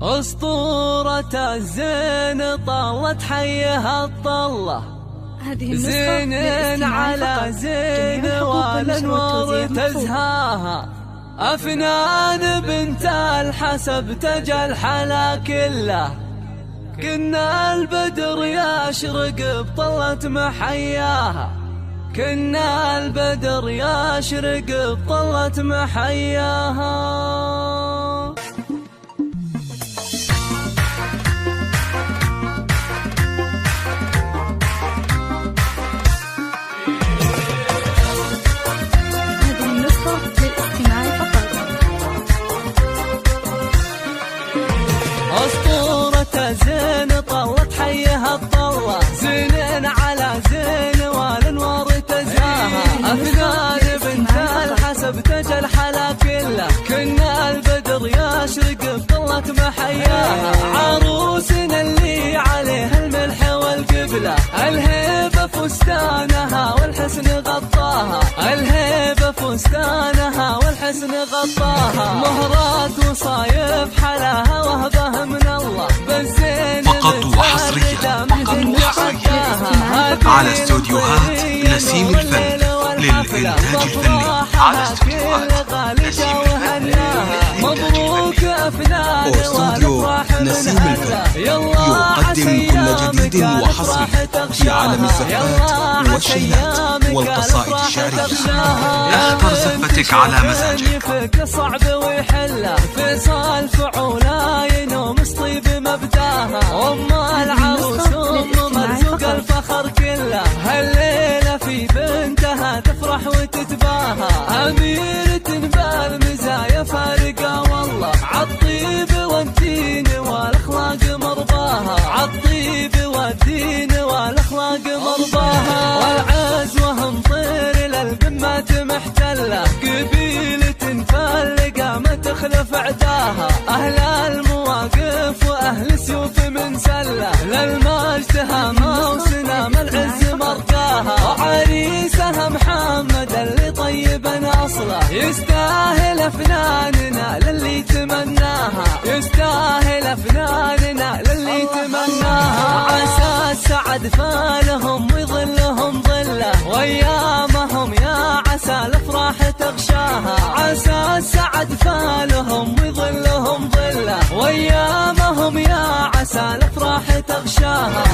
أسطورة الزين طلت حيها الطلة، زين على زين والأنوار تزهاها، أفنان بنت الحسب تجل حلا كله، كنا البدر يشرق بطلة محياها، كنا البدر يشرق بطلة محياها. أسطورة زين طلت حيها الطلة، زين على زين والأنوار تزهاها، أفنان بنت الحسب تجل حلا كله، كنا البدر يشرق بطلة محياها، عروسنا اللي عليها الملح والقبلة، الهيبة فستانها والحسن غطاها، الهيبة فستانها والحسن غطاها، مهرات وصايف حلاها وهبها من الله، بالزين فقط وحصريا على استوديوهات نسيم الفن للإنتاج الفني، على استوديوهات نسيم الفن. مبروك أفنان واستوديو نسيم الفن يقدم كل جديد وحصري في عالم الزفات والشيلات والقصائد الشعرية. اختر زفتك على مزاجك. صعب ويحله فيصل فعولا ينوم طيب مبداها، أم العروس أم مرزوق الفخر كله، هالليلة في بنتها تفرح وتتباهى، أميرة بالمزايا فارقة والله، عالطيب والدين والأخلاق مرضاها، عالطيب والدين والأخلاق مرضاها، والعز وهم طير للقمة محتلة، قبيلة فلقة ما تخلف عداها، أهل المواقف وأهل سيوف من سلة، للمجد هامة وسنام العز مرقاها، وعريسها محمد اللي طيب أصله، يستاهل أفناننا للي تمناها، يستاهل أفناننا للي تمناها، عسى السعد فالهم ويظلهم ظله، وأيامهم يا عسى الأفراح تغشاها، عسى السعد فالهم ويظلهم ظله، وأيامهم يا عسى الأفراح تغشاها.